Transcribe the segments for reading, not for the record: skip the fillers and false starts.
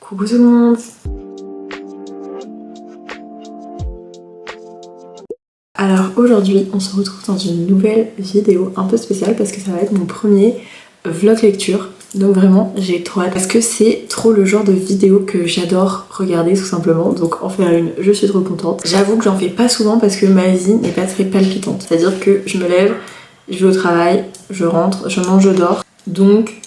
Coucou tout le monde. Alors aujourd'hui on se retrouve dans une nouvelle vidéo un peu spéciale parce que ça va être mon premier vlog lecture. Donc vraiment j'ai trop hâte parce que c'est trop le genre de vidéo que j'adore regarder tout simplement. Donc en faire une, je suis trop contente. J'avoue que j'en fais pas souvent parce que ma vie n'est pas très palpitante. C'est-à-dire que je me lève, je vais au travail, je rentre, je mange, je dors. Donc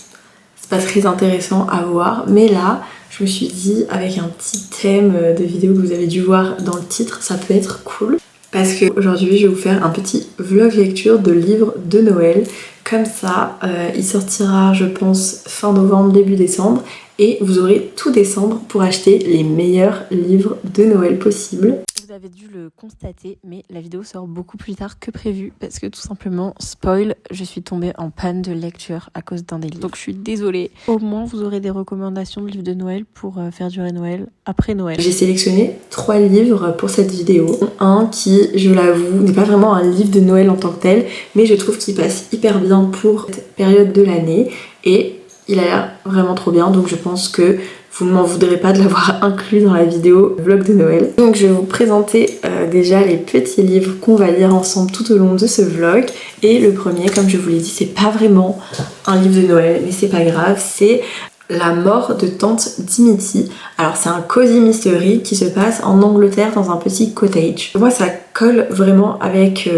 c'est pas très intéressant à voir. Mais là je me suis dit avec un petit thème de vidéo que vous avez dû voir dans le titre, ça peut être cool. Parce qu'aujourd'hui je vais vous faire un petit vlog lecture de livres de Noël. Comme ça, il sortira je pense fin novembre, début décembre. Et vous aurez tout décembre pour acheter les meilleurs livres de Noël possibles. Vous avez dû le constater, mais la vidéo sort beaucoup plus tard que prévu. Parce que tout simplement, spoil, je suis tombée en panne de lecture à cause d'un des livres. Donc je suis désolée. Au moins vous aurez des recommandations de livres de Noël pour faire durer Noël après Noël. J'ai sélectionné 3 livres pour cette vidéo. Un qui, je l'avoue, n'est pas vraiment un livre de Noël en tant que tel, mais je trouve qu'il passe hyper bien pour cette période de l'année. Et il a l'air vraiment trop bien, donc je pense que vous ne m'en voudrez pas de l'avoir inclus dans la vidéo vlog de Noël. Donc je vais vous présenter déjà les petits livres qu'on va lire ensemble tout au long de ce vlog. Et le premier, comme je vous l'ai dit, c'est pas vraiment un livre de Noël, mais c'est pas grave, c'est La mort de Tante Dimity. Alors c'est un cozy mystery qui se passe en Angleterre dans un petit cottage. Moi ça colle vraiment avec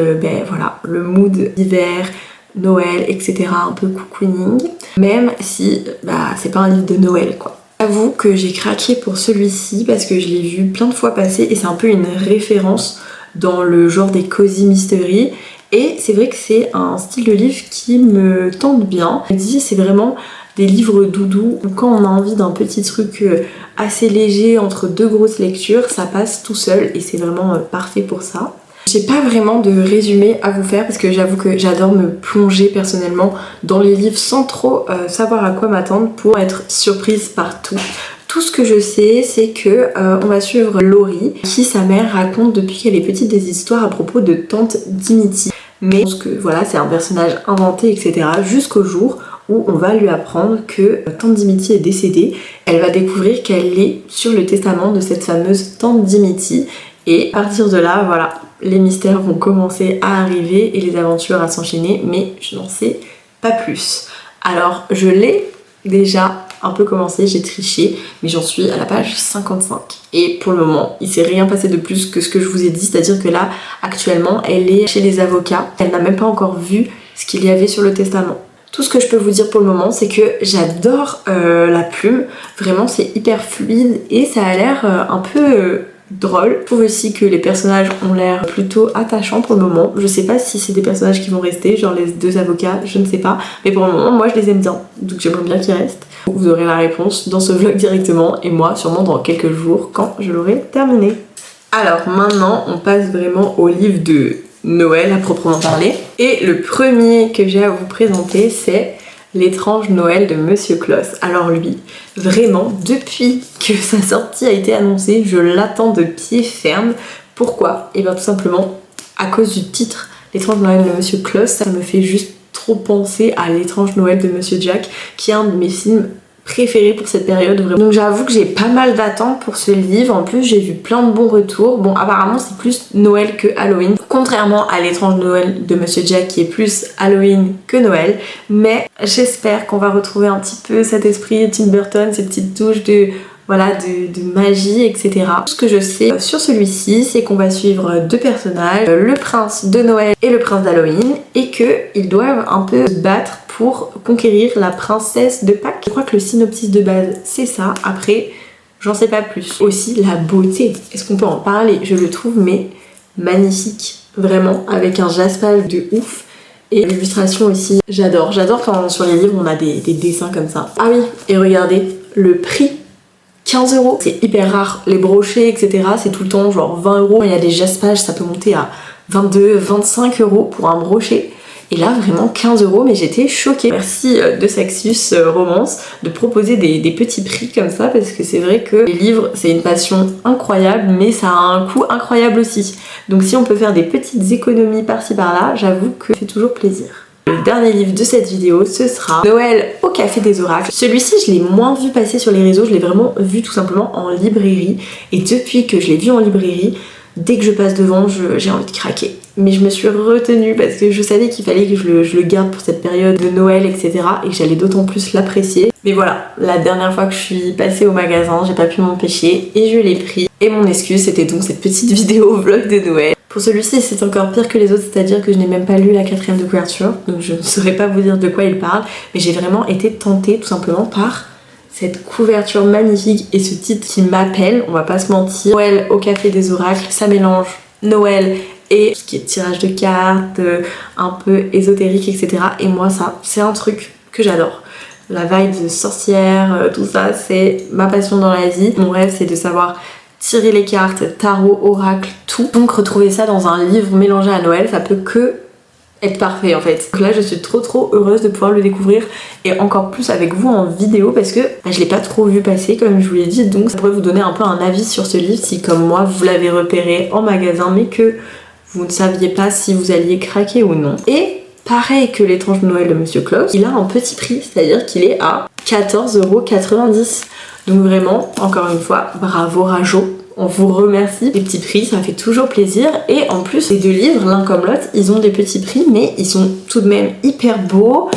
voilà, le mood d'hiver, Noël, etc. un peu cocooning. Même si c'est pas un livre de Noël quoi. J'avoue que j'ai craqué pour celui-ci parce que je l'ai vu plein de fois passer et c'est un peu une référence dans le genre des cozy mystery. Et c'est vrai que c'est un style de livre qui me tente bien. Je me dis c'est vraiment des livres doudous où quand on a envie d'un petit truc assez léger entre deux grosses lectures, ça passe tout seul et c'est vraiment parfait pour ça. J'ai pas vraiment de résumé à vous faire parce que j'avoue que j'adore me plonger personnellement dans les livres sans trop savoir à quoi m'attendre pour être surprise par tout. Tout ce que je sais, c'est que on va suivre Laurie qui, sa mère, raconte depuis qu'elle est petite des histoires à propos de Tante Dimity. Mais je pense que voilà, c'est un personnage inventé, etc. jusqu'au jour où on va lui apprendre que Tante Dimity est décédée. Elle va découvrir qu'elle est sur le testament de cette fameuse Tante Dimity. Et à partir de là, voilà, les mystères vont commencer à arriver et les aventures à s'enchaîner, mais je n'en sais pas plus. Alors, je l'ai déjà un peu commencé, j'ai triché, mais j'en suis à la page 55. Et pour le moment, il s'est rien passé de plus que ce que je vous ai dit, c'est-à-dire que là, actuellement, elle est chez les avocats. Elle n'a même pas encore vu ce qu'il y avait sur le testament. Tout ce que je peux vous dire pour le moment, c'est que j'adore la plume. Vraiment, c'est hyper fluide et ça a l'air un peu drôle. Je trouve aussi que les personnages ont l'air plutôt attachants pour le moment. Je sais pas si c'est des personnages qui vont rester, genre les deux avocats, je ne sais pas. Mais pour le moment, moi je les aime bien. Donc j'aimerais bien qu'ils restent. Vous aurez la réponse dans ce vlog directement et moi sûrement dans quelques jours quand je l'aurai terminé. Alors maintenant, on passe vraiment au livre de Noël à proprement parler. Et le premier que j'ai à vous présenter, c'est L'étrange Noël de Monsieur Claus. Alors lui, vraiment, depuis que sa sortie a été annoncée, je l'attends de pied ferme. Pourquoi ? Et bien tout simplement à cause du titre, L'étrange Noël de Monsieur Claus, ça me fait juste trop penser à L'étrange Noël de Monsieur Jack, qui est un de mes films préféré pour cette période vraiment. Donc j'avoue que j'ai pas mal d'attentes pour ce livre. En plus j'ai vu plein de bons retours. Bon apparemment c'est plus Noël que Halloween, contrairement à L'étrange Noël de Monsieur Jack qui est plus Halloween que Noël. Mais j'espère qu'on va retrouver un petit peu cet esprit Tim Burton, ces petites touches de magie, etc. Tout ce que je sais sur celui-ci, c'est qu'on va suivre deux personnages, le prince de Noël et le prince d'Halloween, et qu'ils doivent un peu se battre pour conquérir la princesse de Pâques. Je crois que le synopsis de base, c'est ça. Après, j'en sais pas plus. Aussi, la beauté. Est-ce qu'on peut en parler ? Je le trouve, mais magnifique. Vraiment, avec un jaspage de ouf. Et l'illustration aussi, j'adore. J'adore quand sur les livres, on a des dessins comme ça. Ah oui, et regardez, le prix. 15 €. C'est hyper rare, les brochets, etc. c'est tout le temps genre 20 €. Il y a des jaspages, ça peut monter à 22, 25 € pour un brochet. Et là, vraiment 15 €, mais j'étais choquée. Merci de Saxus Romance de proposer des petits prix comme ça, parce que c'est vrai que les livres, c'est une passion incroyable, mais ça a un coût incroyable aussi. Donc si on peut faire des petites économies par-ci par-là, j'avoue que ça fait toujours plaisir. Le dernier livre de cette vidéo, ce sera Noël au Café des Oracles. Celui-ci, je l'ai moins vu passer sur les réseaux, je l'ai vraiment vu tout simplement en librairie. Et depuis que je l'ai vu en librairie, dès que je passe devant, j'ai envie de craquer. Mais je me suis retenue parce que je savais qu'il fallait que je le garde pour cette période de Noël, etc. Et que j'allais d'autant plus l'apprécier. Mais voilà, la dernière fois que je suis passée au magasin, j'ai pas pu m'empêcher et je l'ai pris. Et mon excuse, c'était donc cette petite vidéo vlog de Noël. Pour celui-ci, c'est encore pire que les autres, c'est-à-dire que je n'ai même pas lu la 4e de couverture, donc je ne saurais pas vous dire de quoi il parle, mais j'ai vraiment été tentée tout simplement par cette couverture magnifique et ce titre qui m'appelle, on va pas se mentir. Noël au Café des Oracles, ça mélange Noël et ce qui est tirage de cartes, un peu ésotérique, etc. Et moi ça, c'est un truc que j'adore. La vibe de sorcière, tout ça, c'est ma passion dans la vie. Mon rêve, c'est de savoir tirer les cartes, tarot, oracle, tout. Donc retrouver ça dans un livre mélangé à Noël, ça peut que être parfait en fait. Donc là je suis trop heureuse de pouvoir le découvrir et encore plus avec vous en vidéo parce que je l'ai pas trop vu passer comme je vous l'ai dit, donc ça pourrait vous donner un peu un avis sur ce livre si comme moi vous l'avez repéré en magasin mais que vous ne saviez pas si vous alliez craquer ou non. Et pareil que l'étrange Noël de Monsieur Claus, il a un petit prix, c'est-à-dire qu'il est à 14,90 €. Donc vraiment, encore une fois, bravo Rajo, on vous remercie. Les petits prix, ça fait toujours plaisir. Et en plus, les deux livres, l'un comme l'autre, ils ont des petits prix, mais ils sont tout de même hyper beaux,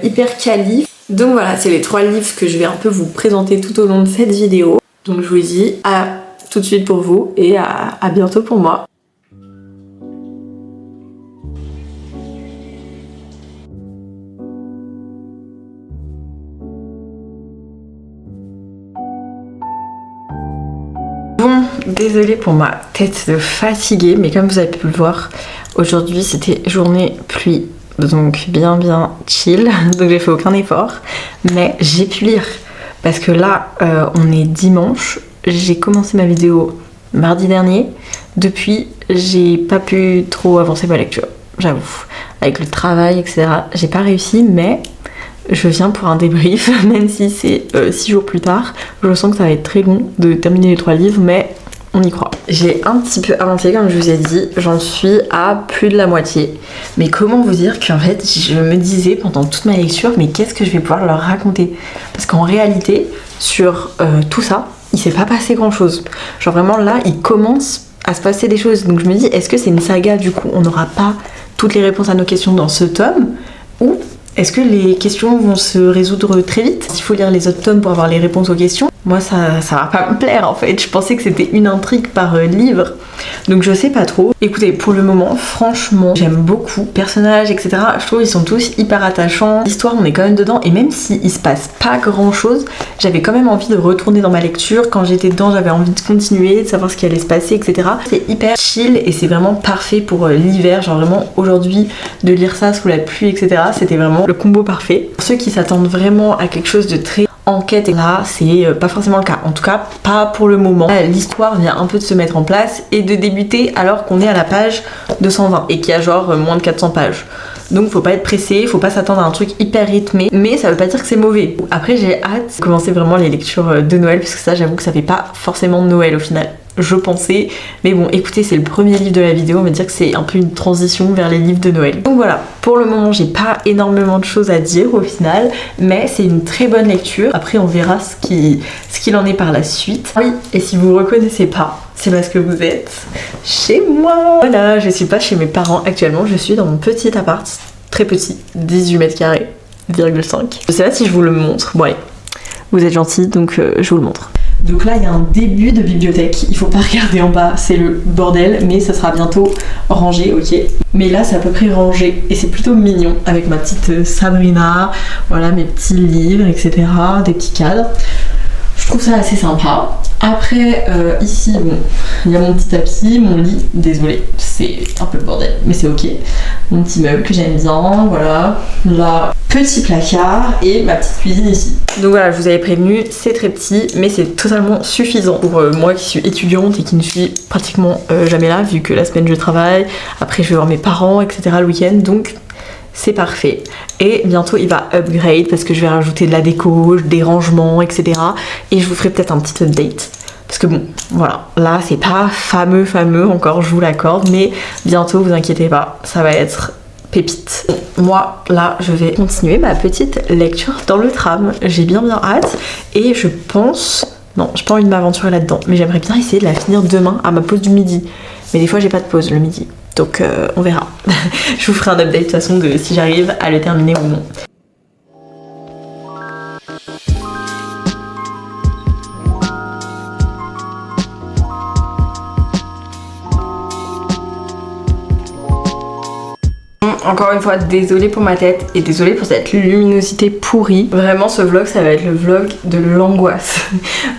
hyper quali. Donc voilà, c'est les 3 livres que je vais un peu vous présenter tout au long de cette vidéo. Donc je vous dis à tout de suite pour vous et à bientôt pour moi. Bon, désolée pour ma tête de fatiguée, mais comme vous avez pu le voir, aujourd'hui c'était journée pluie, donc bien chill, donc j'ai fait aucun effort, mais j'ai pu lire, parce que là on est dimanche, j'ai commencé ma vidéo mardi dernier, depuis j'ai pas pu trop avancer ma lecture, j'avoue, avec le travail, etc. J'ai pas réussi, mais je viens pour un débrief, même si c'est 6 jours plus tard. Je sens que ça va être très long de terminer les 3 livres, mais on y croit. J'ai un petit peu avancé, comme je vous ai dit, j'en suis à plus de la moitié. Mais comment vous dire qu'en fait, je me disais pendant toute ma lecture, mais qu'est-ce que je vais pouvoir leur raconter? Parce qu'en réalité, sur tout ça, il s'est pas passé grand-chose. Genre vraiment là, il commence à se passer des choses. Donc je me dis, est-ce que c'est une saga, du coup, on n'aura pas toutes les réponses à nos questions dans ce tome? Ou est-ce que les questions vont se résoudre très vite? S'il faut lire les autres tomes pour avoir les réponses aux questions, moi ça va pas me plaire en fait. Je pensais que c'était une intrigue par livre, donc je sais pas trop. Écoutez, pour le moment, franchement, j'aime beaucoup. Personnages, etc. Je trouve ils sont tous hyper attachants. L'histoire, on est quand même dedans, et même s'il se passe pas grand chose, j'avais quand même envie de retourner dans ma lecture. Quand j'étais dedans, j'avais envie de continuer, de savoir ce qui allait se passer, etc. C'est hyper chill et c'est vraiment parfait pour l'hiver. Genre vraiment aujourd'hui, de lire ça sous la pluie, etc. C'était vraiment le combo parfait. Pour ceux qui s'attendent vraiment à quelque chose de très enquête, et là c'est pas forcément le cas, en tout cas pas pour le moment. L'histoire vient un peu de se mettre en place et de débuter alors qu'on est à la page 220 et qu'il y a genre moins de 400 pages. Donc faut pas être pressé, faut pas s'attendre à un truc hyper rythmé, mais ça veut pas dire que c'est mauvais. Après j'ai hâte de commencer vraiment les lectures de Noël, parce que ça j'avoue que ça fait pas forcément Noël au final, je pensais. Mais bon, écoutez, c'est le premier livre de la vidéo, on va dire que c'est un peu une transition vers les livres de Noël. Donc voilà, pour le moment j'ai pas énormément de choses à dire au final, mais c'est une très bonne lecture. Après on verra ce qu'il en est par la suite. Oui, et si vous reconnaissez pas, c'est parce que vous êtes chez moi. Voilà, je suis pas chez mes parents actuellement, je suis dans mon petit appart, très petit, 18 mètres carrés, 0,5. Je sais pas si je vous le montre, bon allez, vous êtes gentils donc je vous le montre. Donc là il y a un début de bibliothèque, il faut pas regarder en bas, c'est le bordel, mais ça sera bientôt rangé, ok. Mais là c'est à peu près rangé et c'est plutôt mignon avec ma petite Sabrina, voilà mes petits livres, etc., des petits cadres. Je trouve ça assez sympa. Après ici bon, il y a mon petit tapis, mon lit, désolé c'est un peu le bordel mais c'est ok, mon petit meuble que j'aime bien, voilà, là petit placard et ma petite cuisine ici. Donc voilà, je vous avais prévenu, c'est très petit mais c'est totalement suffisant pour moi qui suis étudiante et qui ne suis pratiquement jamais là vu que la semaine je travaille, après je vais voir mes parents, etc., le week-end, donc c'est parfait. Et bientôt il va upgrade parce que je vais rajouter de la déco, des rangements, etc. Et je vous ferai peut-être un petit update. Parce que bon, voilà, là c'est pas fameux encore, je vous l'accorde, mais bientôt, vous inquiétez pas, ça va être pépite. Moi là je vais continuer ma petite lecture dans le tram, j'ai bien hâte et je pense, non j'ai pas envie de m'aventurer là-dedans, mais j'aimerais bien essayer de la finir demain à ma pause du midi, mais des fois j'ai pas de pause le midi, donc on verra. Je vous ferai un update de toute façon de si j'arrive à le terminer ou non. Encore une fois, désolée pour ma tête et désolée pour cette luminosité pourrie. Vraiment, ce vlog, ça va être le vlog de l'angoisse.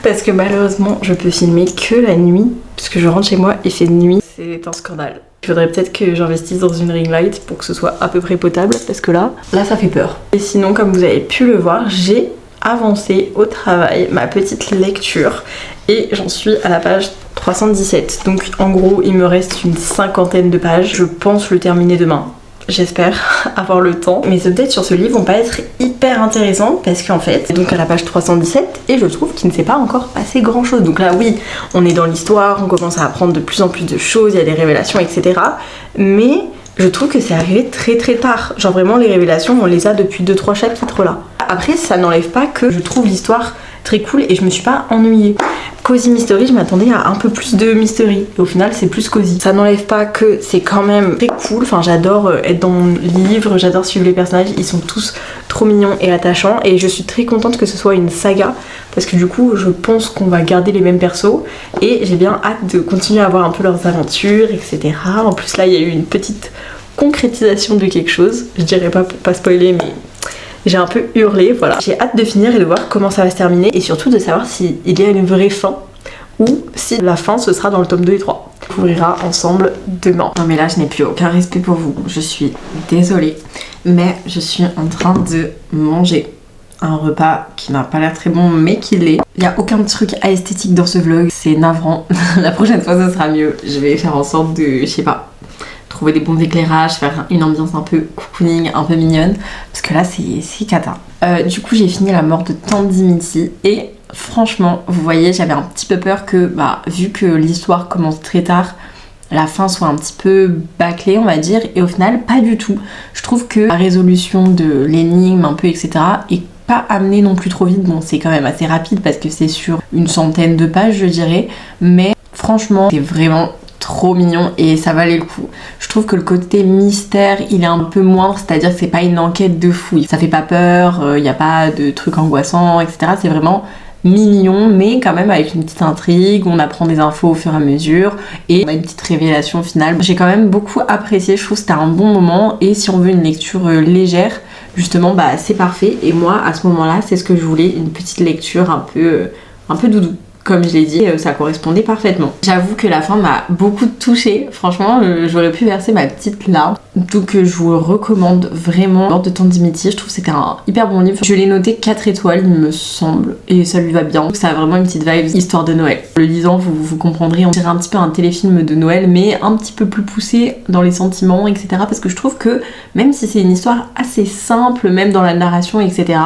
Parce que malheureusement, je peux filmer que la nuit. Parce que je rentre chez moi et fait nuit. C'est un scandale. Il faudrait peut-être que j'investisse dans une ring light pour que ce soit à peu près potable. Parce que là, ça fait peur. Et sinon, comme vous avez pu le voir, j'ai avancé au travail ma petite lecture. Et j'en suis à la page 317. Donc en gros, il me reste une 50aine de pages. Je pense le terminer demain. J'espère avoir le temps. Mes updates sur ce livre vont pas être hyper intéressants parce qu'en fait, donc à la page 317 et je trouve qu'il ne s'est pas encore passé grand chose. Donc là oui, on est dans l'histoire, on commence à apprendre de plus en plus de choses, il y a des révélations, etc. Mais je trouve que c'est arrivé très très tard. Genre vraiment les révélations, on les a depuis 2-3 chapitres là. Après, ça n'enlève pas que je trouve l'histoire très cool et je me suis pas ennuyée. Cozy Mystery, je m'attendais à un peu plus de mystery et au final c'est plus cozy. Ça n'enlève pas que c'est quand même très cool, enfin j'adore être dans mon livre, j'adore suivre les personnages, ils sont tous trop mignons et attachants et je suis très contente que ce soit une saga parce que du coup je pense qu'on va garder les mêmes persos et j'ai bien hâte de continuer à voir un peu leurs aventures, etc. En plus là il y a eu une petite concrétisation de quelque chose, je dirais pas pour pas spoiler mais j'ai un peu hurlé, voilà. J'ai hâte de finir et de voir comment ça va se terminer et surtout de savoir s'il y a une vraie fin ou si la fin ce sera dans le tome 2 et 3. On découvrira ensemble demain. Non mais là je n'ai plus aucun respect pour vous, je suis désolée mais je suis en train de manger un repas qui n'a pas l'air très bon mais qui l'est. Il n'y a aucun truc esthétique dans ce vlog, c'est navrant. La prochaine fois ça sera mieux, je vais faire en sorte de, je sais pas, trouver des bons éclairages, faire une ambiance un peu cocooning, un peu mignonne, parce que là c'est cata. Du coup j'ai fini La mort de Tante Dimitri et franchement vous voyez j'avais un petit peu peur que vu que l'histoire commence très tard, la fin soit un petit peu bâclée on va dire et au final pas du tout. Je trouve que la résolution de l'énigme un peu etc est pas amenée non plus trop vite. Bon c'est quand même assez rapide parce que c'est sur une centaine de pages je dirais, mais franchement c'est vraiment trop mignon et ça valait le coup. Je trouve que le côté mystère il est un peu moindre, c'est-à-dire que c'est pas une enquête de fou, ça fait pas peur, il n'y a pas de trucs angoissants etc. C'est vraiment mignon mais quand même avec une petite intrigue, on apprend des infos au fur et à mesure et on a une petite révélation finale. J'ai quand même beaucoup apprécié, je trouve que c'était un bon moment et si on veut une lecture légère justement c'est parfait et moi à ce moment là c'est ce que je voulais, une petite lecture un peu doudou. Comme je l'ai dit, ça correspondait parfaitement. J'avoue que la fin m'a beaucoup touchée. Franchement, j'aurais pu verser ma petite larme. Donc je vous recommande vraiment Mort de Tante Dimitri. Je trouve que c'était un hyper bon livre. Je l'ai noté 4 étoiles, il me semble. Et ça lui va bien. Ça a vraiment une petite vibe histoire de Noël. Le lisant, vous comprendrez, on dirait un petit peu un téléfilm de Noël, mais un petit peu plus poussé dans les sentiments, etc. Parce que je trouve que même si c'est une histoire assez simple, même dans la narration, etc.,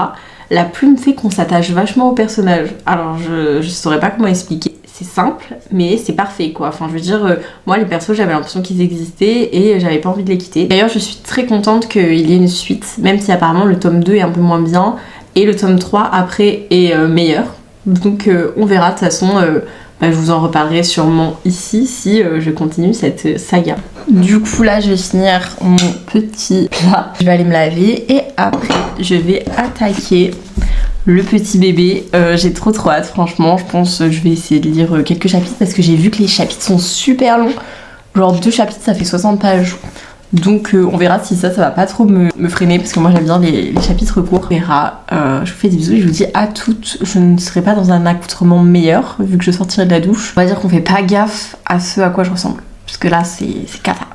la plume fait qu'on s'attache vachement au personnage. Alors je saurais pas comment expliquer. C'est simple mais c'est parfait quoi. Enfin je veux dire, moi les persos j'avais l'impression qu'ils existaient et j'avais pas envie de les quitter. D'ailleurs je suis très contente qu'il y ait une suite, même si apparemment le tome 2 est un peu moins bien et le tome 3 après est meilleur. Donc on verra de toute façon. Je vous en reparlerai sûrement ici si je continue cette saga. Du coup là je vais finir mon petit plat, je vais aller me laver et après je vais attaquer le petit bébé. J'ai trop hâte franchement, je pense que je vais essayer de lire quelques chapitres parce que j'ai vu que les chapitres sont super longs, genre 2 chapitres ça fait 60 pages. Donc on verra si ça va pas trop me freiner parce que moi j'aime bien les chapitres courts. On verra. Je vous fais des bisous et je vous dis à toutes. Je ne serai pas dans un accoutrement meilleur vu que je sortirai de la douche. On va dire qu'on fait pas gaffe à ce à quoi je ressemble. Parce que là c'est cata.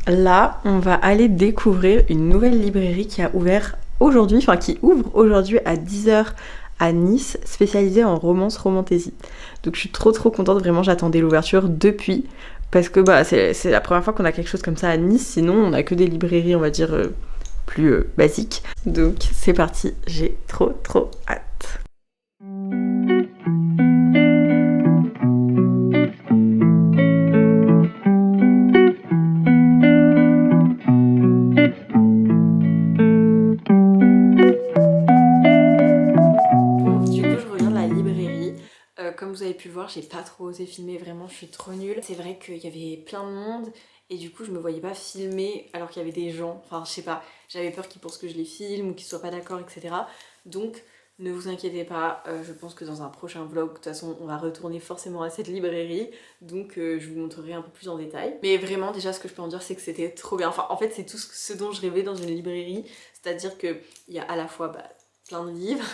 Là, on va aller découvrir une nouvelle librairie qui a ouvert aujourd'hui, enfin qui ouvre aujourd'hui à 10h à Nice, spécialisée en romance romantasy. Donc je suis trop contente, vraiment j'attendais l'ouverture depuis, parce que c'est la première fois qu'on a quelque chose comme ça à Nice, sinon on a que des librairies on va dire plus basiques. Donc c'est parti, j'ai trop hâte. Comme vous avez pu le voir, j'ai pas trop osé filmer, vraiment je suis trop nulle. C'est vrai qu'il y avait plein de monde et du coup je me voyais pas filmer alors qu'il y avait des gens, enfin je sais pas, j'avais peur qu'ils pensent que je les filme ou qu'ils soient pas d'accord, etc. Donc ne vous inquiétez pas, je pense que dans un prochain vlog, de toute façon on va retourner forcément à cette librairie, donc je vous montrerai un peu plus en détail. Mais vraiment déjà ce que je peux en dire c'est que c'était trop bien, enfin en fait c'est tout ce dont je rêvais dans une librairie, c'est-à-dire qu'il y a à la fois plein de livres,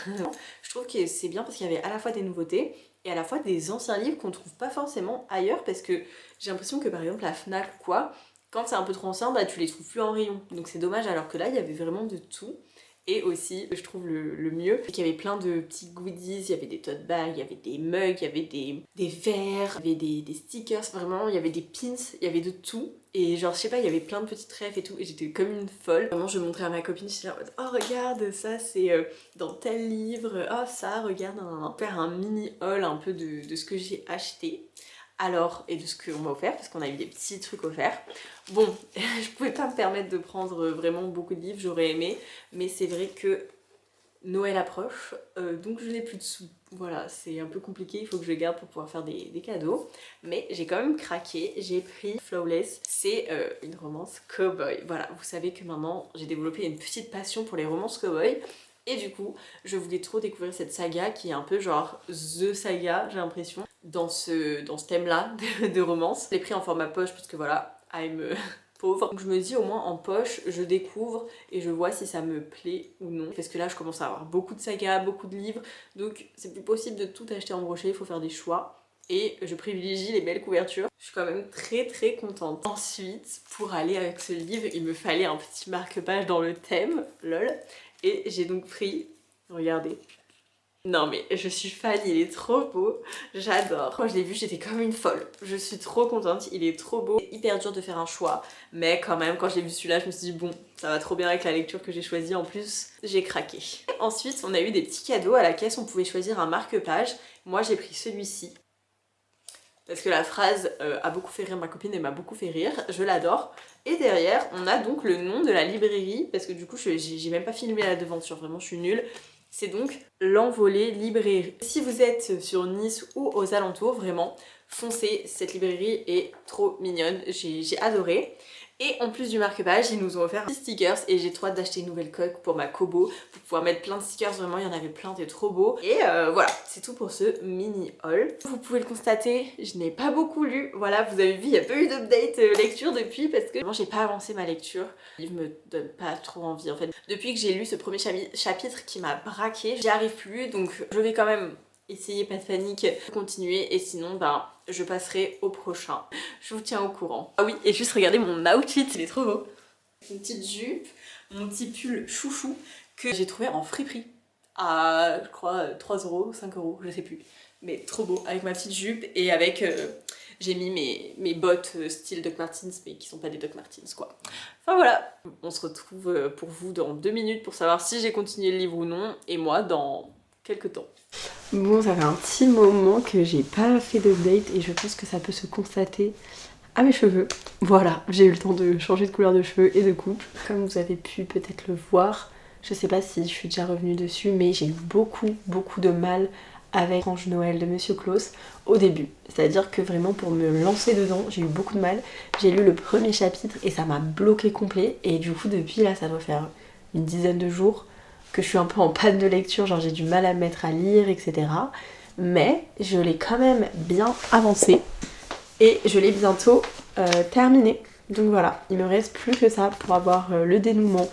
je trouve que c'est bien parce qu'il y avait à la fois des nouveautés, et à la fois des anciens livres qu'on trouve pas forcément ailleurs, parce que j'ai l'impression que par exemple la Fnac ou quoi, quand c'est un peu trop ancien, tu les trouves plus en rayon, donc c'est dommage, alors que là il y avait vraiment de tout. Et aussi, je trouve le mieux, c'est qu'il y avait plein de petits goodies, il y avait des tote bags, il y avait des mugs, il y avait des verres, il y avait des stickers, vraiment, il y avait des pins, il y avait de tout. Et genre, je sais pas, il y avait plein de petites rêves et tout, et j'étais comme une folle. Vraiment, je montrais à ma copine, j'étais là en mode, oh regarde, ça c'est dans tel livre, oh ça, regarde, faire un mini haul un peu de ce que j'ai acheté. Alors, et de ce qu'on m'a offert, parce qu'on a eu des petits trucs offerts. Bon, je pouvais pas me permettre de prendre vraiment beaucoup de livres, j'aurais aimé, mais c'est vrai que Noël approche, donc je n'ai plus de sous. Voilà, c'est un peu compliqué, il faut que je garde pour pouvoir faire des cadeaux. Mais j'ai quand même craqué, j'ai pris Flawless, c'est une romance cowboy. Voilà, vous savez que maintenant j'ai développé une petite passion pour les romances cowboy. Et du coup, je voulais trop découvrir cette saga qui est un peu genre The Saga, j'ai l'impression, dans ce thème-là de romance. Je l'ai pris en format poche parce que voilà, I'm pauvre. Donc je me dis au moins en poche, je découvre et je vois si ça me plaît ou non. Parce que là, je commence à avoir beaucoup de sagas, beaucoup de livres, donc c'est plus possible de tout acheter en brochet, il faut faire des choix. Et je privilégie les belles couvertures. Je suis quand même très contente. Ensuite, pour aller avec ce livre, il me fallait un petit marque-page dans le thème, lol. Et j'ai donc pris, regardez. Non mais je suis fan, il est trop beau, j'adore. Quand je l'ai vu, j'étais comme une folle. Je suis trop contente, il est trop beau. C'est hyper dur de faire un choix, mais quand même, quand j'ai vu celui-là, je me suis dit bon, ça va trop bien avec la lecture que j'ai choisie. En plus, j'ai craqué. Ensuite, on a eu des petits cadeaux à la caisse, on pouvait choisir un marque-page. Moi, j'ai pris celui-ci. Parce que la phrase a beaucoup fait rire ma copine et m'a beaucoup fait rire, je l'adore. Et derrière, on a donc le nom de la librairie, parce que du coup, j'ai même pas filmé la devanture, vraiment, je suis nulle. C'est donc l'Envolée Librairie. Si vous êtes sur Nice ou aux alentours, vraiment, foncez, cette librairie est trop mignonne, j'ai adoré. Et en plus du marque-page, ils nous ont offert des stickers et j'ai trop hâte d'acheter une nouvelle coque pour ma Kobo pour pouvoir mettre plein de stickers, vraiment il y en avait plein, c'était trop beau. Et voilà, c'est tout pour ce mini haul. Vous pouvez le constater, je n'ai pas beaucoup lu, voilà, vous avez vu, il n'y a pas eu d'update lecture depuis parce que vraiment j'ai pas avancé ma lecture. Le livre me donne pas trop envie en fait. Depuis que j'ai lu ce premier chapitre qui m'a braqué, j'y arrive plus, donc je vais quand même essayer, pas de panique, continuer et sinon je passerai au prochain. Je vous tiens au courant. Ah oui, et juste regardez mon outfit, il est trop beau. Une petite jupe, mon petit pull chouchou que j'ai trouvé en friperie à, je crois, 3 €, 5 €, je sais plus. Mais trop beau, avec ma petite jupe et avec... j'ai mis mes bottes style Doc Martens, mais qui sont pas des Doc Martens quoi. Enfin voilà, on se retrouve pour vous dans 2 minutes pour savoir si j'ai continué le livre ou non, et moi dans quelques temps. Bon, ça fait un petit moment que j'ai pas fait d'update et je pense que ça peut se constater à mes cheveux. Voilà, j'ai eu le temps de changer de couleur de cheveux et de coupe. Comme vous avez pu peut-être le voir, je sais pas si je suis déjà revenue dessus, mais j'ai eu beaucoup de mal avec Ange Noël de Monsieur Klaus au début. C'est-à-dire que vraiment pour me lancer dedans, j'ai eu beaucoup de mal. J'ai lu le premier chapitre et ça m'a bloqué complet. Et du coup depuis là, ça doit faire une dizaine de jours que je suis un peu en panne de lecture, genre j'ai du mal à me mettre à lire, etc. Mais je l'ai quand même bien avancé et je l'ai bientôt terminé. Donc voilà, il me reste plus que ça pour avoir le dénouement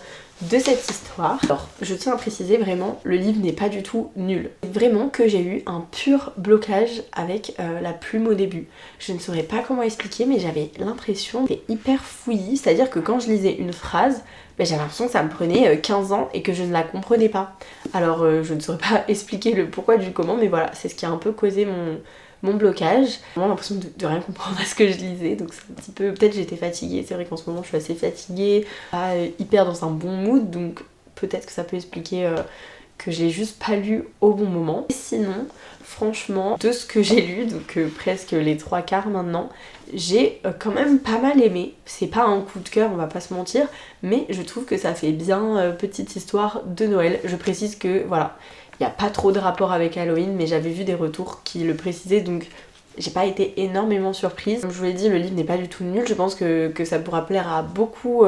de cette histoire. Alors, je tiens à préciser vraiment, le livre n'est pas du tout nul. C'est vraiment que j'ai eu un pur blocage avec la plume au début. Je ne saurais pas comment expliquer, mais j'avais l'impression d'être hyper fouillis, c'est-à-dire que quand je lisais une phrase, j'avais l'impression que ça me prenait 15 ans et que je ne la comprenais pas. Alors, je ne saurais pas expliquer le pourquoi du comment, mais voilà, c'est ce qui a un peu causé mon blocage. J'ai vraiment l'impression de rien comprendre à ce que je lisais, donc c'est un petit peu... Peut-être j'étais fatiguée, c'est vrai qu'en ce moment je suis assez fatiguée, pas hyper dans un bon mood, donc peut-être que ça peut expliquer que j'ai juste pas lu au bon moment. Et sinon, franchement, de ce que j'ai lu, donc presque les 3/4 maintenant, j'ai quand même pas mal aimé. C'est pas un coup de cœur, on va pas se mentir, mais je trouve que ça fait bien petite histoire de Noël. Je précise que, voilà, il n'y a pas trop de rapport avec Halloween, mais j'avais vu des retours qui le précisaient, donc j'ai pas été énormément surprise. Comme je vous l'ai dit, le livre n'est pas du tout nul, je pense que ça pourra plaire à beaucoup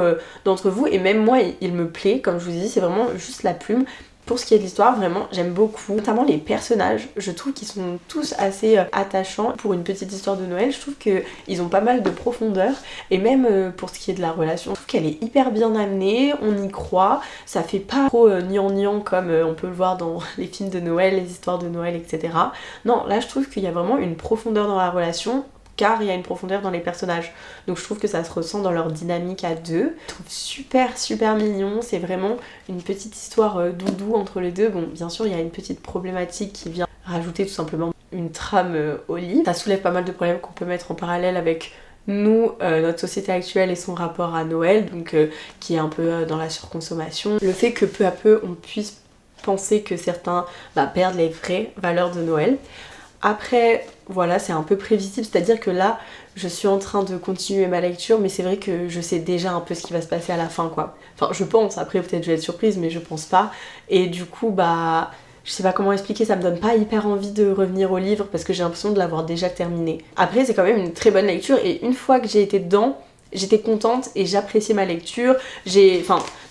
d'entre vous, et même moi, il me plaît, comme je vous dis, c'est vraiment juste la plume. Pour ce qui est de l'histoire, vraiment, j'aime beaucoup, notamment les personnages. Je trouve qu'ils sont tous assez attachants. Pour une petite histoire de Noël, je trouve qu'ils ont pas mal de profondeur. Et même pour ce qui est de la relation, je trouve qu'elle est hyper bien amenée, on y croit. Ça fait pas trop gnangnan comme on peut le voir dans les films de Noël, les histoires de Noël, etc. Non, là je trouve qu'il y a vraiment une profondeur dans la relation, car il y a une profondeur dans les personnages. Donc je trouve que ça se ressent dans leur dynamique à deux. Je trouve super mignon, c'est vraiment une petite histoire doudou entre les deux. Bon, bien sûr, il y a une petite problématique qui vient rajouter tout simplement une trame au livre. Ça soulève pas mal de problèmes qu'on peut mettre en parallèle avec nous, notre société actuelle et son rapport à Noël, donc qui est un peu dans la surconsommation. Le fait que peu à peu on puisse penser que certains perdent les vraies valeurs de Noël. Après, voilà, c'est un peu prévisible, c'est-à-dire que là, je suis en train de continuer ma lecture, mais c'est vrai que je sais déjà un peu ce qui va se passer à la fin, quoi. Enfin, je pense, après peut-être je vais être surprise, mais je pense pas. Et du coup, je sais pas comment expliquer, ça me donne pas hyper envie de revenir au livre, parce que j'ai l'impression de l'avoir déjà terminé. Après, c'est quand même une très bonne lecture, et une fois que j'ai été dedans, j'étais contente et j'appréciais ma lecture.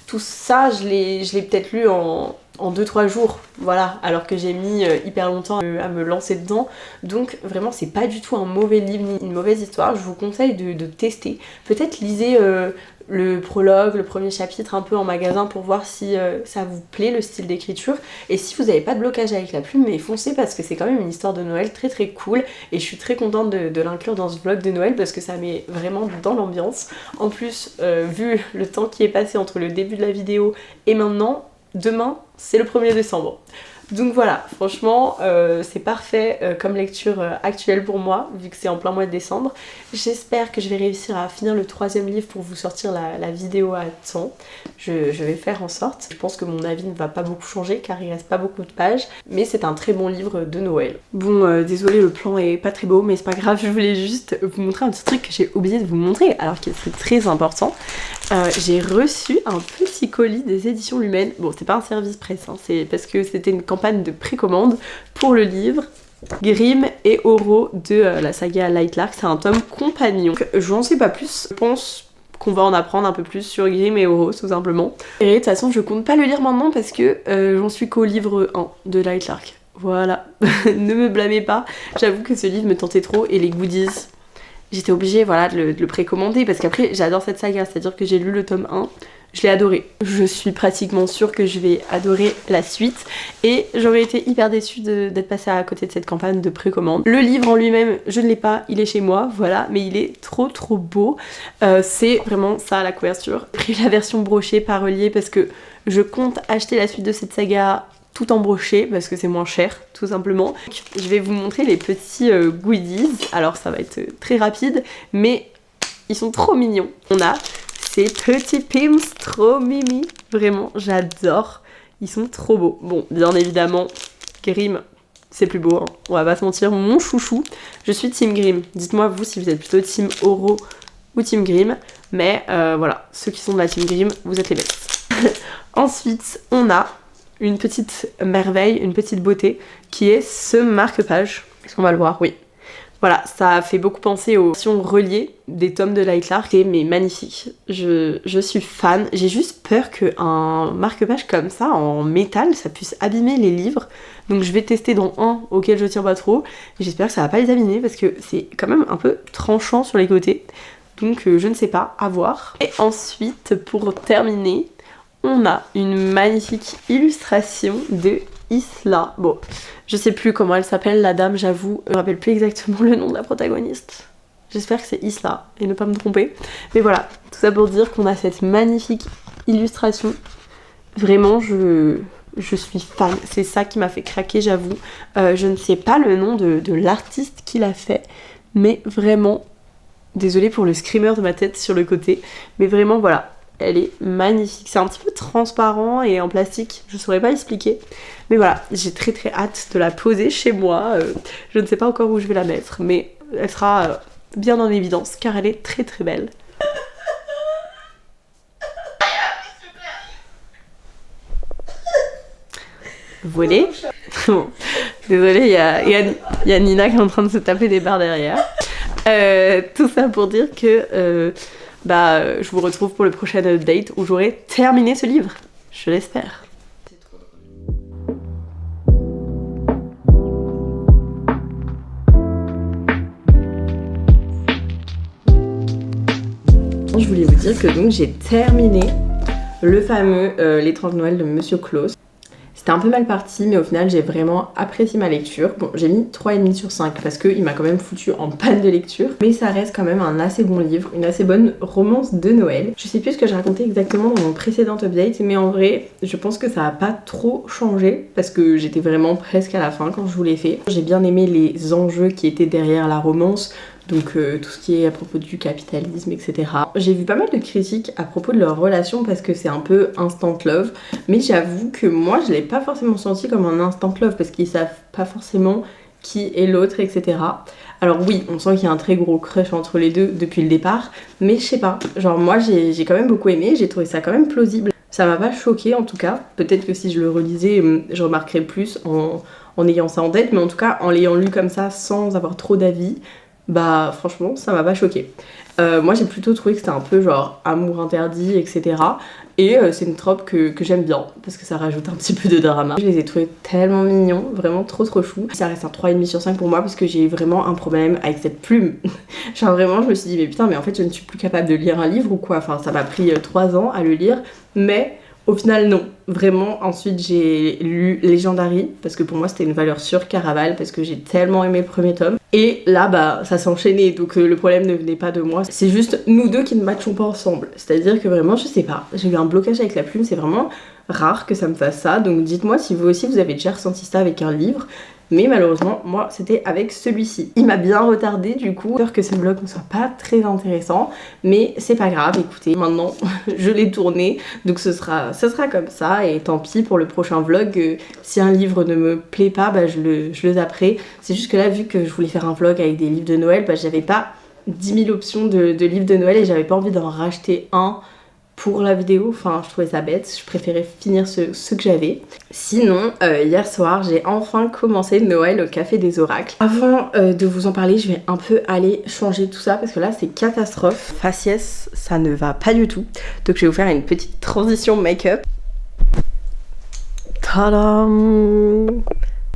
Tout ça, je l'ai peut-être lu en 2-3 jours, voilà, alors que j'ai mis hyper longtemps à me lancer dedans. Donc vraiment, c'est pas du tout un mauvais livre ni une mauvaise histoire. Je vous conseille de tester. Peut-être lisez le prologue, le premier chapitre un peu en magasin pour voir si ça vous plaît, le style d'écriture. Et si vous n'avez pas de blocage avec la plume, mais foncez, parce que c'est quand même une histoire de Noël très cool. Et je suis très contente de l'inclure dans ce vlog de Noël, parce que ça met vraiment dans l'ambiance. En plus, vu le temps qui est passé entre le début de la vidéo et maintenant, demain c'est le 1er décembre. Donc voilà, franchement c'est parfait comme lecture actuelle pour moi, vu que c'est en plein mois de décembre. J'espère que je vais réussir à finir le 3e livre pour vous sortir la vidéo à temps. Je vais faire en sorte. Je pense que mon avis ne va pas beaucoup changer car il reste pas beaucoup de pages, mais c'est un très bon livre de Noël. Bon, désolé, le plan est pas très beau, mais c'est pas grave, je voulais juste vous montrer un petit truc que j'ai oublié de vous montrer, alors que c'est très important. J'ai reçu un petit colis des éditions Lumens. Bon, c'est pas un service presse, hein, c'est parce que c'était une campagne de précommande pour le livre Grimm et Oro de la saga Lightlark. C'est un tome compagnon. Je n'en sais pas plus, je pense qu'on va en apprendre un peu plus sur Grimm et Oro, tout simplement. Et de toute façon, je compte pas le lire maintenant parce que j'en suis qu'au livre 1 de Lightlark. Voilà, ne me blâmez pas, j'avoue que ce livre me tentait trop, et les goodies, j'étais obligée, voilà, de le précommander, parce qu'après j'adore cette saga, c'est-à-dire que j'ai lu le tome 1, je l'ai adoré. Je suis pratiquement sûre que je vais adorer la suite, et j'aurais été hyper déçue d'être passée à côté de cette campagne de précommande. Le livre en lui-même, je ne l'ai pas, il est chez moi, voilà, mais il est trop beau. C'est vraiment ça la couverture. J'ai pris la version brochée, pas reliée, parce que je compte acheter la suite de cette saga tout en broché parce que c'est moins cher, tout simplement. Je vais vous montrer les petits goodies. Alors ça va être très rapide, mais ils sont trop mignons. On a ces petits pins trop mimi, vraiment j'adore, ils sont trop beaux. Bon, bien évidemment, Grimm, c'est plus beau, hein. On va pas se mentir, mon chouchou. Je suis team Grimm, dites-moi vous si vous êtes plutôt team Oro ou team Grimm, mais voilà, ceux qui sont de la team Grimm, vous êtes les best. Ensuite, on a une petite merveille, une petite beauté, qui est ce marque-page. Est-ce qu'on va le voir? Oui. Voilà, ça fait beaucoup penser aux versions reliées des tomes de Lightlark, c'est mais magnifique. Je suis fan. J'ai juste peur qu'un marque-page comme ça, en métal, ça puisse abîmer les livres. Donc je vais tester dans un auquel je tiens pas trop. J'espère que ça va pas les abîmer parce que c'est quand même un peu tranchant sur les côtés. Donc je ne sais pas, à voir. Et ensuite, pour terminer, on a une magnifique illustration de Isla. Bon, je sais plus comment elle s'appelle la dame, j'avoue, je me rappelle plus exactement le nom de la protagoniste. J'espère que c'est Isla et ne pas me tromper. Mais voilà, tout ça pour dire qu'on a cette magnifique illustration. Vraiment, je suis fan. C'est ça qui m'a fait craquer, j'avoue. Je ne sais pas le nom de l'artiste qui l'a fait, mais vraiment, désolée pour le screamer de ma tête sur le côté, mais vraiment, voilà, elle est magnifique. C'est un petit peu transparent et en plastique, je saurais pas expliquer. Mais voilà, j'ai très très hâte de la poser chez moi. Je ne sais pas encore où je vais la mettre, mais elle sera bien en évidence car elle est très très belle. Volé. Bon, désolée, il y a Nina qui est en train de se taper des barres derrière. Tout ça pour dire que je vous retrouve pour le prochain update où j'aurai terminé ce livre. Je l'espère. Je voulais vous dire que donc j'ai terminé le fameux L'étrange Noël de Monsieur Klaus. C'était un peu mal parti, mais au final j'ai vraiment apprécié ma lecture. Bon, j'ai mis 3,5 sur 5 parce qu'il m'a quand même foutu en panne de lecture. Mais ça reste quand même un assez bon livre, une assez bonne romance de Noël. Je sais plus ce que j'ai raconté exactement dans mon précédent update, mais en vrai, je pense que ça a pas trop changé parce que j'étais vraiment presque à la fin quand je vous l'ai fait. J'ai bien aimé les enjeux qui étaient derrière la romance. Donc tout ce qui est à propos du capitalisme, etc. J'ai vu pas mal de critiques à propos de leur relation parce que c'est un peu instant love. Mais j'avoue que moi je l'ai pas forcément senti comme un instant love parce qu'ils savent pas forcément qui est l'autre, etc. Alors oui, on sent qu'il y a un très gros crush entre les deux depuis le départ. Mais je sais pas, genre moi j'ai quand même beaucoup aimé, j'ai trouvé ça quand même plausible. Ça m'a pas choqué en tout cas. Peut-être que si je le relisais, je remarquerais plus en ayant ça en tête. Mais en tout cas, en l'ayant lu comme ça sans avoir trop d'avis, bah franchement ça m'a pas choqué. Moi j'ai plutôt trouvé que c'était un peu genre amour interdit, etc. Et c'est une trope que j'aime bien parce que ça rajoute un petit peu de drama. Je les ai trouvés tellement mignons, vraiment trop chou. Ça reste un 3,5 sur 5 pour moi parce que j'ai vraiment un problème avec cette plume. Genre vraiment je me suis dit mais putain mais en fait je ne suis plus capable de lire un livre ou quoi. Enfin ça m'a pris 3 ans à le lire, mais au final non, vraiment. Ensuite j'ai lu Legendary parce que pour moi c'était une valeur sûre, Caraval, parce que j'ai tellement aimé le premier tome. Et là bah ça s'est enchaîné, donc le problème ne venait pas de moi, c'est juste nous deux qui ne matchons pas ensemble. C'est-à-dire que vraiment je sais pas, j'ai eu un blocage avec la plume, c'est vraiment rare que ça me fasse ça. Donc dites-moi si vous aussi vous avez déjà ressenti ça avec un livre. Mais malheureusement, moi, c'était avec celui-ci. Il m'a bien retardé du coup. J'ai peur que ce vlog ne soit pas très intéressant. Mais c'est pas grave, écoutez, maintenant, je l'ai tourné. Donc ce sera comme ça. Et tant pis pour le prochain vlog. Si un livre ne me plaît pas, bah, je le zapperai. C'est juste que là, vu que je voulais faire un vlog avec des livres de Noël, bah, j'avais pas 10 000 options de livres de Noël. Et j'avais pas envie d'en racheter un pour la vidéo, enfin je trouvais ça bête, je préférais finir ce que j'avais. Sinon, hier soir, j'ai enfin commencé Noël au Café des Oracles. Avant de vous en parler, je vais un peu aller changer tout ça parce que là c'est catastrophe. Faciès, ça ne va pas du tout. Donc je vais vous faire une petite transition make-up. Tadam!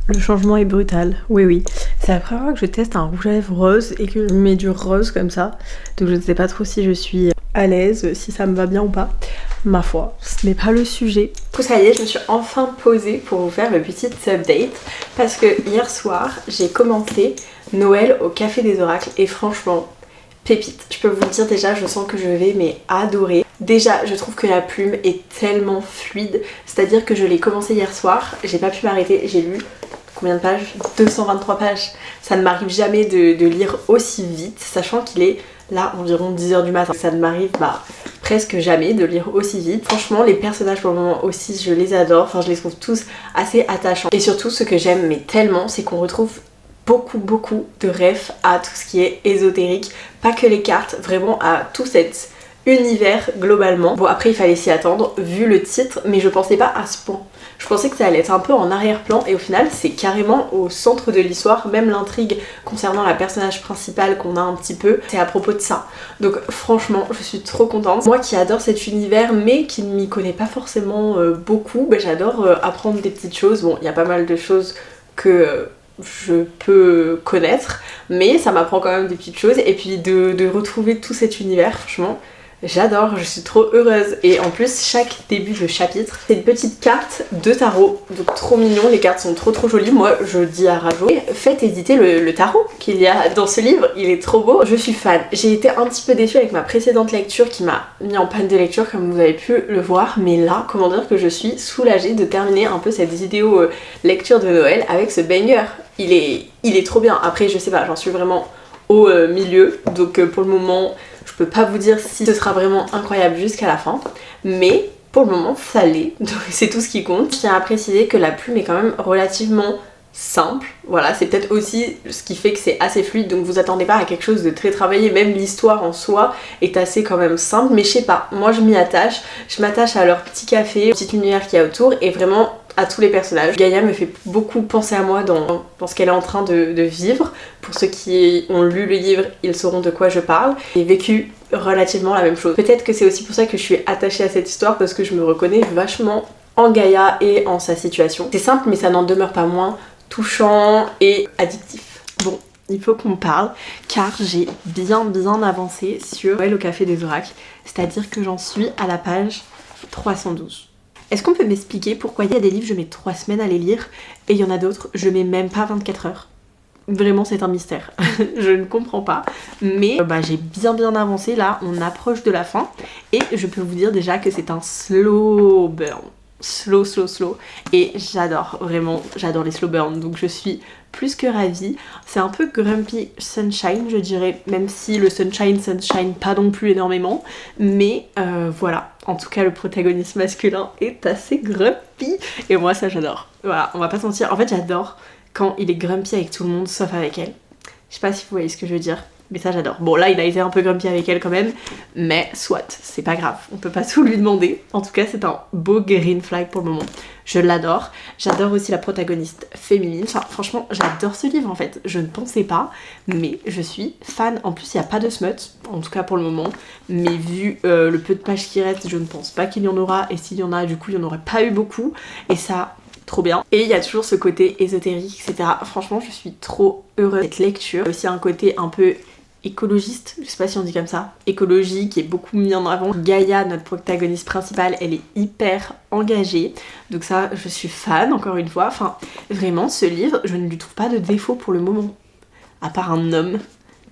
Le changement est brutal, oui. C'est la première fois que je teste un rouge à lèvres rose et que je mets du rose comme ça. Donc je ne sais pas trop si je suis à l'aise, si ça me va bien ou pas. Ma foi, ce n'est pas le sujet. Du coup ça y est, je me suis enfin posée pour vous faire le petit update. Parce que hier soir, j'ai commencé Noël au Café des Oracles et franchement, pépite. Je peux vous le dire déjà, je sens que je vais adorer. Déjà, je trouve que la plume est tellement fluide. C'est-à-dire que je l'ai commencé hier soir, j'ai pas pu m'arrêter, j'ai lu combien de pages? 223 pages. Ça ne m'arrive jamais de lire aussi vite, sachant qu'il est là environ 10h du matin. Ça ne m'arrive presque jamais de lire aussi vite. Franchement, les personnages pour le moment aussi, je les adore. Enfin, je les trouve tous assez attachants. Et surtout, ce que j'aime mais tellement, c'est qu'on retrouve beaucoup de refs à tout ce qui est ésotérique. Pas que les cartes, vraiment à tout cet univers globalement. Bon, après il fallait s'y attendre vu le titre, mais je pensais pas à ce point. Je pensais que ça allait être un peu en arrière-plan et au final c'est carrément au centre de l'histoire. Même l'intrigue concernant la personnage principale qu'on a un petit peu, c'est à propos de ça. Donc franchement je suis trop contente. Moi qui adore cet univers mais qui ne m'y connais pas forcément beaucoup, j'adore apprendre des petites choses. Bon, il y a pas mal de choses que je peux connaître, mais ça m'apprend quand même des petites choses. Et puis de retrouver tout cet univers, franchement J'adore, je suis trop heureuse. Et en plus, chaque début de chapitre, c'est une petite carte de tarot. Donc trop mignon, les cartes sont trop jolies. Moi, je dis à Rajo, faites éditer le tarot qu'il y a dans ce livre. Il est trop beau. Je suis fan. J'ai été un petit peu déçue avec ma précédente lecture qui m'a mis en panne de lecture, comme vous avez pu le voir. Mais là, comment dire que je suis soulagée de terminer un peu cette vidéo lecture de Noël avec ce banger. Il est trop bien. Après, je sais pas, j'en suis vraiment au milieu. Donc pour le moment... je peux pas vous dire si ce sera vraiment incroyable jusqu'à la fin, mais pour le moment ça l'est, donc c'est tout ce qui compte. Je tiens à préciser que la plume est quand même relativement simple, voilà, c'est peut-être aussi ce qui fait que c'est assez fluide, donc vous attendez pas à quelque chose de très travaillé, même l'histoire en soi est assez quand même simple, mais je sais pas, moi je m'y attache, je m'attache à leur petit café, au petit univers qu'il y a autour, et vraiment à tous les personnages. Gaïa me fait beaucoup penser à moi dans ce qu'elle est en train de vivre. Pour ceux qui ont lu le livre, ils sauront de quoi je parle. J'ai vécu relativement la même chose. Peut-être que c'est aussi pour ça que je suis attachée à cette histoire, parce que je me reconnais vachement en Gaïa et en sa situation. C'est simple, mais ça n'en demeure pas moins touchant et addictif. Bon, il faut qu'on parle, car j'ai bien avancé sur Noël au Café des Oracles, c'est-à-dire que j'en suis à la page 312. Est-ce qu'on peut m'expliquer pourquoi il y a des livres, je mets 3 semaines à les lire, et il y en a d'autres, je mets même pas 24 heures? Vraiment, c'est un mystère. Je ne comprends pas. Mais j'ai bien avancé, là, on approche de la fin, et je peux vous dire déjà que c'est un slow burn. Slow. Et j'adore, vraiment, j'adore les slow burn, donc je suis plus que ravie. C'est un peu Grumpy Sunshine, je dirais, même si le sunshine pas non plus énormément, mais voilà. En tout cas, le protagoniste masculin est assez grumpy, et moi ça j'adore. Voilà, on va pas se mentir, en fait j'adore quand il est grumpy avec tout le monde sauf avec elle. Je sais pas si vous voyez ce que je veux dire, mais ça j'adore. Bon, là il a été un peu grumpy avec elle quand même, mais soit, c'est pas grave, on peut pas tout lui demander. En tout cas, c'est un beau green flag pour le moment. Je l'adore. J'adore aussi la protagoniste féminine. Enfin, franchement, j'adore ce livre en fait. Je ne pensais pas, mais je suis fan. En plus, il n'y a pas de smut, en tout cas pour le moment. Mais vu le peu de pages qui restent, je ne pense pas qu'il y en aura. Et s'il y en a, du coup, il n'y en aurait pas eu beaucoup. Et ça... trop bien. Et il y a toujours ce côté ésotérique, etc. Franchement, je suis trop heureuse de cette lecture. Il y a aussi un côté un peu écologiste, je sais pas si on dit comme ça, écologie qui est beaucoup mis en avant. Gaïa, notre protagoniste principale, elle est hyper engagée, donc ça je suis fan encore une fois. Enfin vraiment, ce livre, je ne lui trouve pas de défaut pour le moment, à part un homme,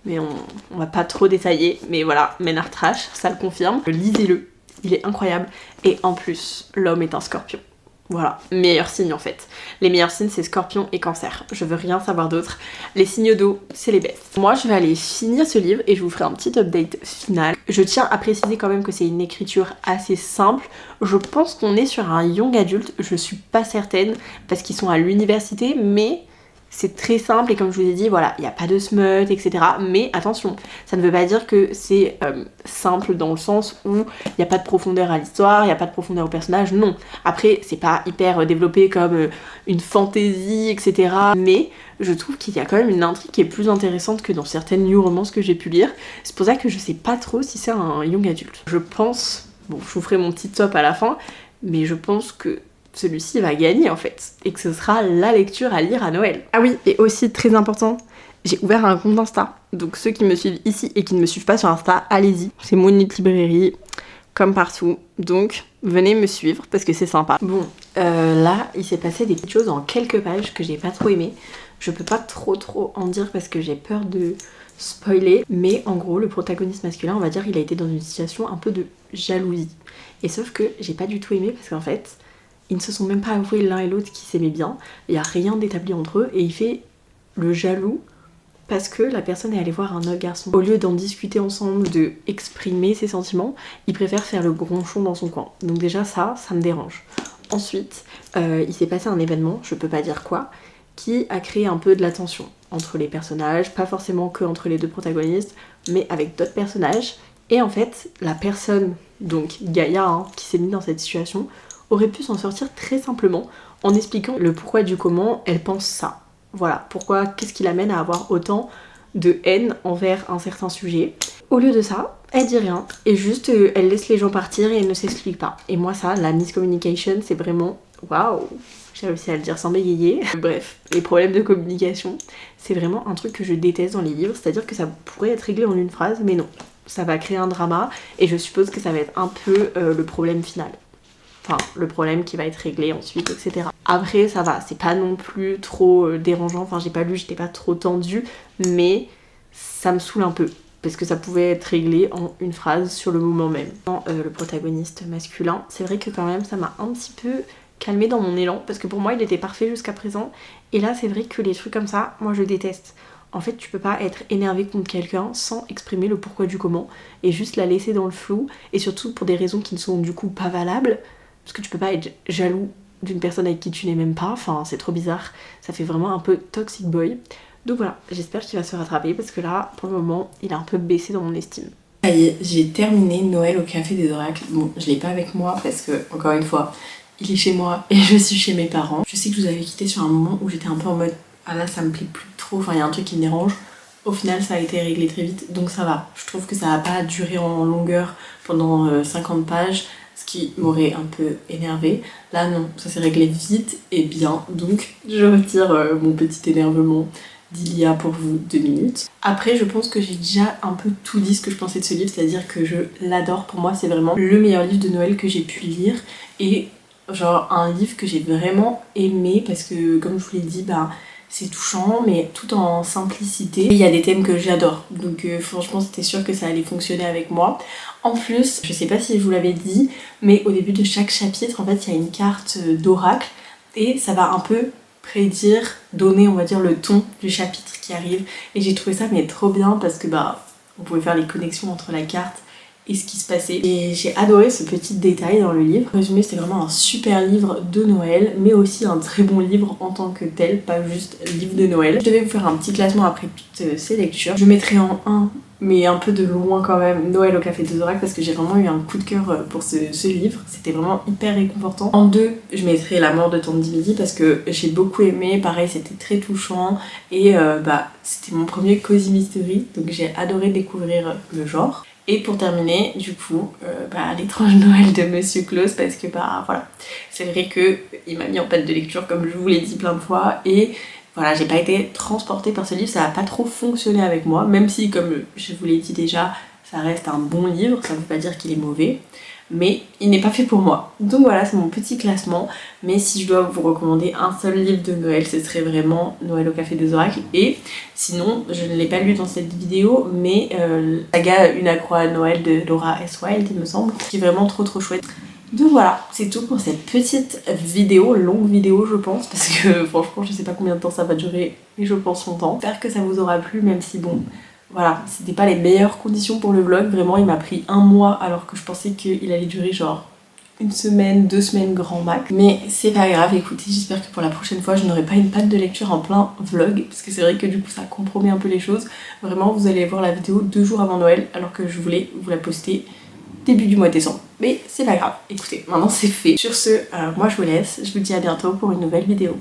mais on va pas trop détailler, mais voilà, Ménard Trash, ça le confirme. Lisez-le, il est incroyable, et en plus l'homme est un scorpion. Voilà, meilleur signe en fait. Les meilleurs signes, c'est Scorpion et Cancer. Je veux rien savoir d'autre. Les signes d'eau, c'est les bêtes. Moi, je vais aller finir ce livre et je vous ferai un petit update final. Je tiens à préciser quand même que c'est une écriture assez simple. Je pense qu'on est sur un young adulte. Je suis pas certaine parce qu'ils sont à l'université, mais... c'est très simple et comme je vous ai dit, voilà, il n'y a pas de smut, etc. Mais attention, ça ne veut pas dire que c'est simple dans le sens où il n'y a pas de profondeur à l'histoire, il n'y a pas de profondeur au personnage, non. Après, c'est pas hyper développé comme une fantaisie, etc. Mais je trouve qu'il y a quand même une intrigue qui est plus intéressante que dans certaines new romances que j'ai pu lire. C'est pour ça que je sais pas trop si c'est un young adulte. Je pense, bon, je vous ferai mon petit top à la fin, mais je pense que celui-ci va gagner en fait, et que ce sera la lecture à lire à Noël. Ah oui, et aussi très important, j'ai ouvert un compte Insta, donc ceux qui me suivent ici et qui ne me suivent pas sur Insta, allez-y, c'est Moonlit Librairie, comme partout, donc venez me suivre parce que c'est sympa. Bon, là, il s'est passé des petites choses en quelques pages que j'ai pas trop aimé. Je peux pas trop en dire parce que j'ai peur de spoiler, mais en gros, le protagoniste masculin, on va dire, il a été dans une situation un peu de jalousie. Et sauf que j'ai pas du tout aimé parce qu'en fait, ils ne se sont même pas avoués l'un et l'autre qu'ils s'aimaient bien, il n'y a rien d'établi entre eux, et il fait le jaloux parce que la personne est allée voir un autre garçon. Au lieu d'en discuter ensemble, de exprimer ses sentiments, il préfère faire le gronchon dans son coin. Donc déjà ça me dérange. Ensuite, il s'est passé un événement, je peux pas dire quoi, qui a créé un peu de la tension entre les personnages, pas forcément que entre les deux protagonistes, mais avec d'autres personnages. Et en fait, la personne, donc Gaïa, qui s'est mise dans cette situation, aurait pu s'en sortir très simplement en expliquant le pourquoi du comment elle pense ça. Voilà, pourquoi, qu'est-ce qui l'amène à avoir autant de haine envers un certain sujet. Au lieu de ça, elle dit rien et juste elle laisse les gens partir et elle ne s'explique pas. Et moi ça, la miscommunication, c'est vraiment waouh, j'ai réussi à le dire sans bégayer. Bref, les problèmes de communication, c'est vraiment un truc que je déteste dans les livres, c'est-à-dire que ça pourrait être réglé en une phrase, mais non. ça va créer un drama et je suppose que ça va être un peu le problème final. Enfin, le problème qui va être réglé ensuite, etc. Après, ça va, c'est pas non plus trop dérangeant. Enfin, j'ai pas lu, j'étais pas trop tendue, mais ça me saoule un peu. Parce que ça pouvait être réglé en une phrase sur le moment même. Le protagoniste masculin, c'est vrai que quand même, ça m'a un petit peu calmée dans mon élan. Parce que pour moi, il était parfait jusqu'à présent. Et là, c'est vrai que les trucs comme ça, moi, je déteste. En fait, tu peux pas être énervé contre quelqu'un sans exprimer le pourquoi du comment. Et juste la laisser dans le flou. Et surtout pour des raisons qui ne sont du coup pas valables. Parce que tu peux pas être jaloux d'une personne avec qui tu n'es même pas, enfin c'est trop bizarre, ça fait vraiment un peu toxic boy. Donc voilà, j'espère qu'il va se rattraper parce que là, pour le moment, il a un peu baissé dans mon estime. Ça y est, j'ai terminé Noël au Café des Oracles. Bon, je l'ai pas avec moi parce que, encore une fois, il est chez moi et je suis chez mes parents. Je sais que je vous avais quitté sur un moment où j'étais un peu en mode « Ah là, ça me plaît plus trop, enfin il y a un truc qui me dérange ». Au final, ça a été réglé très vite, donc ça va. Je trouve que ça va pas durer en longueur pendant 50 pages. Ce qui m'aurait un peu énervé. Là non, ça s'est réglé vite et bien, donc je retire mon petit énervement d'il y a pour vous 2 minutes. Après, je pense que j'ai déjà un peu tout dit ce que je pensais de ce livre, c'est-à-dire que je l'adore. Pour moi, c'est vraiment le meilleur livre de Noël que j'ai pu lire et genre un livre que j'ai vraiment aimé parce que, comme je vous l'ai dit, bah c'est touchant mais tout en simplicité. Et il y a des thèmes que j'adore, donc franchement c'était sûr que ça allait fonctionner avec moi. En plus, je sais pas si je vous l'avais dit, mais au début de chaque chapitre en fait il y a une carte d'oracle et ça va un peu prédire, donner on va dire le ton du chapitre qui arrive. Et j'ai trouvé ça mais trop bien parce que bah on pouvait faire les connexions entre la carte et ce qui se passait. Et j'ai adoré ce petit détail dans le livre. En résumé, c'était vraiment un super livre de Noël, mais aussi un très bon livre en tant que tel, pas juste livre de Noël. Je devais vous faire un petit classement après toutes ces lectures. Je mettrai en 1, mais un peu de loin quand même, Noël au Café des Oracles parce que j'ai vraiment eu un coup de cœur pour ce livre. C'était vraiment hyper réconfortant. En 2, je mettrai La mort de Tante Dimity parce que j'ai beaucoup aimé. Pareil, c'était très touchant et bah c'était mon premier cozy mystery, donc j'ai adoré découvrir le genre. Et pour terminer, du coup, l'étrange Noël de Monsieur Claus parce que bah voilà, c'est vrai que il m'a mis en panne de lecture comme je vous l'ai dit plein de fois et voilà, j'ai pas été transportée par ce livre, ça a pas trop fonctionné avec moi, même si comme je vous l'ai dit déjà, ça reste un bon livre, ça veut pas dire qu'il est mauvais, mais il n'est pas fait pour moi. Donc voilà, c'est mon petit classement, mais si je dois vous recommander un seul livre de Noël, ce serait vraiment Noël au Café des Oracles. Et sinon, je ne l'ai pas lu dans cette vidéo, mais Saga Une accro à Noël de Laura S. Wilde, il me semble, qui est vraiment trop chouette. Donc voilà, c'est tout pour cette petite vidéo, longue vidéo je pense, parce que franchement je sais pas combien de temps ça va durer, mais je pense longtemps. J'espère que ça vous aura plu, même si bon, voilà, c'était pas les meilleures conditions pour le vlog, vraiment il m'a pris 1 mois alors que je pensais qu'il allait durer genre 1 semaine, 2 semaines grand max. Mais c'est pas grave, écoutez, j'espère que pour la prochaine fois je n'aurai pas une panne de lecture en plein vlog, parce que c'est vrai que du coup ça compromet un peu les choses. Vraiment vous allez voir la vidéo 2 jours avant Noël, alors que je voulais vous la poster début du mois de décembre. Mais c'est pas grave, écoutez, maintenant c'est fait. Sur ce, moi je vous laisse, je vous dis à bientôt pour une nouvelle vidéo.